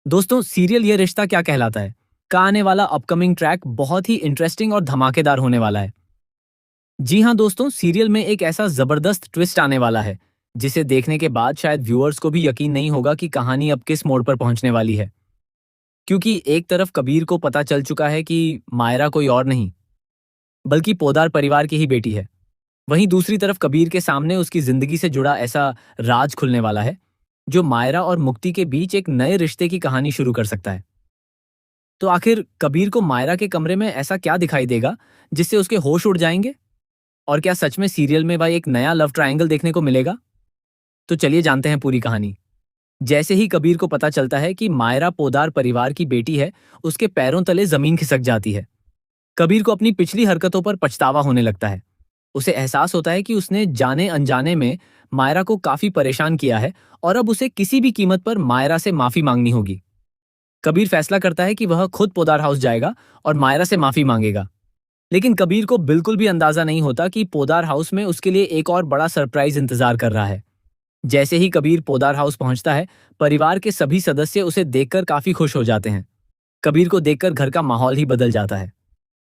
दोस्तों, सीरियल ये रिश्ता क्या कहलाता है का आने वाला अपकमिंग ट्रैक बहुत ही इंटरेस्टिंग और धमाकेदार होने वाला है। जी हाँ दोस्तों, सीरियल में एक ऐसा जबरदस्त ट्विस्ट आने वाला है जिसे देखने के बाद शायद व्यूअर्स को भी यकीन नहीं होगा कि कहानी अब किस मोड़ पर पहुंचने वाली है। क्योंकि एक तरफ कबीर को पता चल चुका है कि मायरा कोई और नहीं बल्कि पोदार परिवार की ही बेटी है। वहीं दूसरी तरफ कबीर के सामने उसकी जिंदगी से जुड़ा ऐसा राज खुलने वाला है जो मायरा और मुक्ति के बीच एक नए रिश्ते की कहानी शुरू कर सकता है। तो आखिर कबीर को मायरा के कमरे में ऐसा क्या दिखाई देगा जिससे उसके होश उड़ जाएंगे? और क्या सच में सीरियल में भाई एक नया लव ट्रायंगल देखने को मिलेगा? तो चलिए जानते हैं पूरी कहानी। जैसे ही कबीर को पता चलता है कि मायरा पोदार परिवार की बेटी है, उसके पैरों तले जमीन खिसक जाती है। कबीर को अपनी पिछली हरकतों पर पछतावा होने लगता है। उसे एहसास होता है कि उसने जाने अनजाने में मायरा को काफी परेशान किया है और अब उसे किसी भी कीमत पर मायरा से माफी मांगनी होगी। कबीर फैसला करता है कि वह खुद पोदार हाउस जाएगा और मायरा से माफी मांगेगा। लेकिन कबीर को बिल्कुल भी अंदाजा नहीं होता कि पोदार हाउस में उसके लिए एक और बड़ा सरप्राइज इंतजार कर रहा है। जैसे ही कबीर पोदार हाउस पहुंचता है, परिवार के सभी सदस्य उसे देखकर काफी खुश हो जाते हैं। कबीर को देखकर घर का माहौल ही बदल जाता है।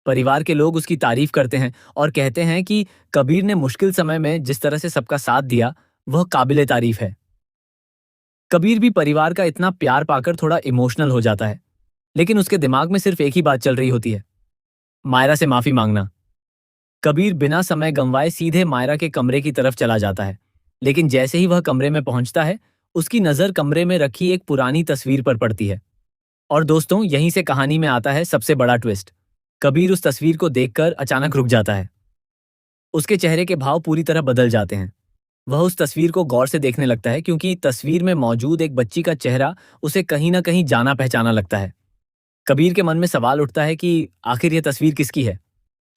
परिवार के लोग उसकी तारीफ करते हैं और कहते हैं कि कबीर ने मुश्किल समय में जिस तरह से सबका साथ दिया, वह काबिले तारीफ है। कबीर भी परिवार का इतना प्यार पाकर थोड़ा इमोशनल हो जाता है। लेकिन उसके दिमाग में सिर्फ एक ही बात चल रही होती है, मायरा से माफी मांगना। कबीर बिना समय गंवाए सीधे मायरा के कमरे की तरफ चला जाता है। लेकिन जैसे ही वह कमरे में पहुंचता है, उसकी नजर कमरे में रखी एक पुरानी तस्वीर पर पड़ती है। और दोस्तों, यहीं से कहानी में आता है सबसे बड़ा ट्विस्ट। कबीर उस तस्वीर को देखकर अचानक रुक जाता है। उसके चेहरे के भाव पूरी तरह बदल जाते हैं। वह उस तस्वीर को गौर से देखने लगता है क्योंकि तस्वीर में मौजूद एक बच्ची का चेहरा उसे कहीं ना कहीं जाना पहचाना लगता है। कबीर के मन में सवाल उठता है कि आखिर यह तस्वीर किसकी है।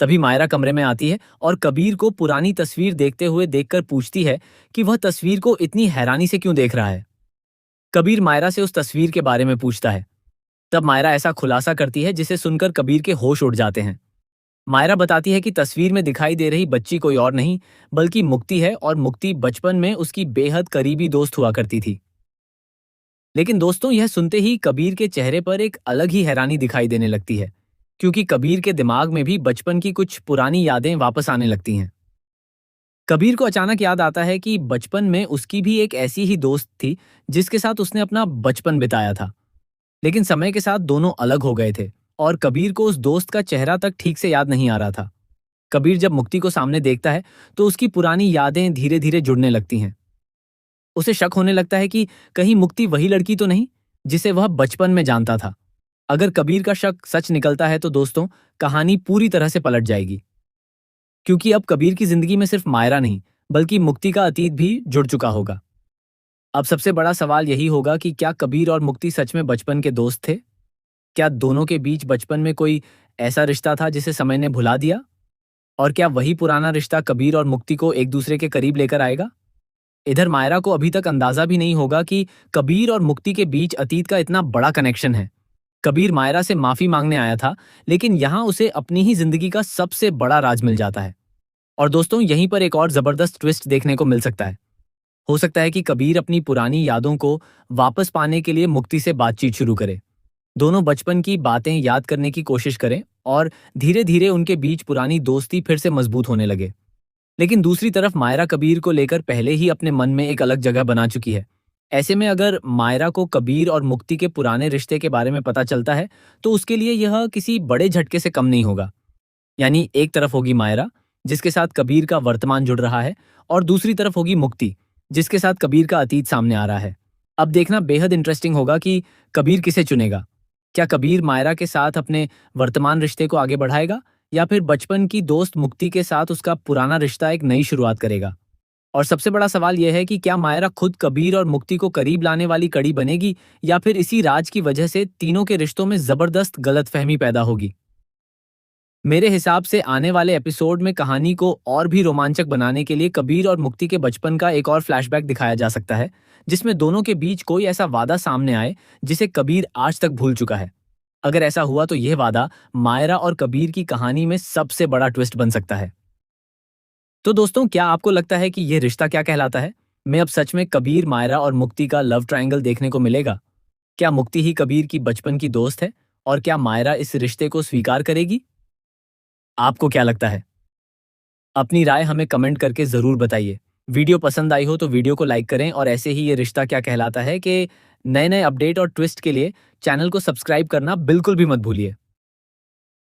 तभी मायरा कमरे में आती है और कबीर को पुरानी तस्वीर देखते हुए देखकर पूछती है कि वह तस्वीर को इतनी हैरानी से क्यों देख रहा है। कबीर मायरा से उस तस्वीर के बारे में पूछता है। तब मायरा ऐसा खुलासा करती है जिसे सुनकर कबीर के होश उड़ जाते हैं। मायरा बताती है कि तस्वीर में दिखाई दे रही बच्ची कोई और नहीं बल्कि मुक्ति है और मुक्ति बचपन में उसकी बेहद करीबी दोस्त हुआ करती थी। लेकिन दोस्तों, यह सुनते ही कबीर के चेहरे पर एक अलग ही हैरानी दिखाई देने लगती है क्योंकि कबीर के दिमाग में भी बचपन की कुछ पुरानी यादें वापस आने लगती हैं। कबीर को अचानक याद आता है कि बचपन में उसकी भी एक ऐसी ही दोस्त थी जिसके साथ उसने अपना बचपन बिताया था। लेकिन समय के साथ दोनों अलग हो गए थे और कबीर को उस दोस्त का चेहरा तक ठीक से याद नहीं आ रहा था। कबीर जब मुक्ति को सामने देखता है तो उसकी पुरानी यादें धीरे धीरे जुड़ने लगती हैं। उसे शक होने लगता है कि कहीं मुक्ति वही लड़की तो नहीं जिसे वह बचपन में जानता था। अगर कबीर का शक सच निकलता है तो दोस्तों, कहानी पूरी तरह से पलट जाएगी। क्योंकि अब कबीर की जिंदगी में सिर्फ मायरा नहीं बल्कि मुक्ति का अतीत भी जुड़ चुका होगा। अब सबसे बड़ा सवाल यही होगा कि क्या कबीर और मुक्ति सच में बचपन के दोस्त थे? क्या दोनों के बीच बचपन में कोई ऐसा रिश्ता था जिसे समय ने भुला दिया? और क्या वही पुराना रिश्ता कबीर और मुक्ति को एक दूसरे के करीब लेकर आएगा? इधर मायरा को अभी तक अंदाजा भी नहीं होगा कि कबीर और मुक्ति के बीच अतीत का इतना बड़ा कनेक्शन है। कबीर मायरा से माफी मांगने आया था, लेकिन यहां उसे अपनी ही जिंदगी का सबसे बड़ा राज मिल जाता है। और दोस्तों, यहीं पर एक और जबरदस्त ट्विस्ट देखने को मिल सकता है। हो सकता है कि कबीर अपनी पुरानी यादों को वापस पाने के लिए मुक्ति से बातचीत शुरू करे। दोनों बचपन की बातें याद करने की कोशिश करें और धीरे धीरे उनके बीच पुरानी दोस्ती फिर से मजबूत होने लगे। लेकिन दूसरी तरफ मायरा कबीर को लेकर पहले ही अपने मन में एक अलग जगह बना चुकी है। ऐसे में अगर मायरा को कबीर और मुक्ति के पुराने रिश्ते के बारे में पता चलता है तो उसके लिए यह किसी बड़े झटके से कम नहीं होगा। यानी एक तरफ होगी मायरा जिसके साथ कबीर का वर्तमान जुड़ रहा है और दूसरी तरफ होगी मुक्ति जिसके साथ कबीर का अतीत सामने आ रहा है। अब देखना बेहद इंटरेस्टिंग होगा कि कबीर किसे चुनेगा। क्या कबीर मायरा के साथ अपने वर्तमान रिश्ते को आगे बढ़ाएगा या फिर बचपन की दोस्त मुक्ति के साथ उसका पुराना रिश्ता एक नई शुरुआत करेगा? और सबसे बड़ा सवाल यह है कि क्या मायरा खुद कबीर और मुक्ति को करीब लाने वाली कड़ी बनेगी या फिर इसी राज की वजह से तीनों के रिश्तों में जबरदस्त गलतफहमी पैदा होगी? मेरे हिसाब से आने वाले एपिसोड में कहानी को और भी रोमांचक बनाने के लिए कबीर और मुक्ति के बचपन का एक और फ्लैशबैक दिखाया जा सकता है जिसमें दोनों के बीच कोई ऐसा वादा सामने आए जिसे कबीर आज तक भूल चुका है। अगर ऐसा हुआ तो यह वादा मायरा और कबीर की कहानी में सबसे बड़ा ट्विस्ट बन सकता है। तो दोस्तों, क्या आपको लगता है कि यह रिश्ता क्या कहलाता है? मैं अब सच में कबीर, मायरा और मुक्ति का लव ट्रायंगल देखने को मिलेगा? क्या मुक्ति ही कबीर की बचपन की दोस्त है? और क्या मायरा इस रिश्ते को स्वीकार करेगी? आपको क्या लगता है? अपनी राय हमें कमेंट करके ज़रूर बताइए। वीडियो पसंद आई हो तो वीडियो को लाइक करें और ऐसे ही ये रिश्ता क्या कहलाता है कि नए-नए अपडेट और ट्विस्ट के लिए चैनल को सब्सक्राइब करना बिल्कुल भी मत भूलिए।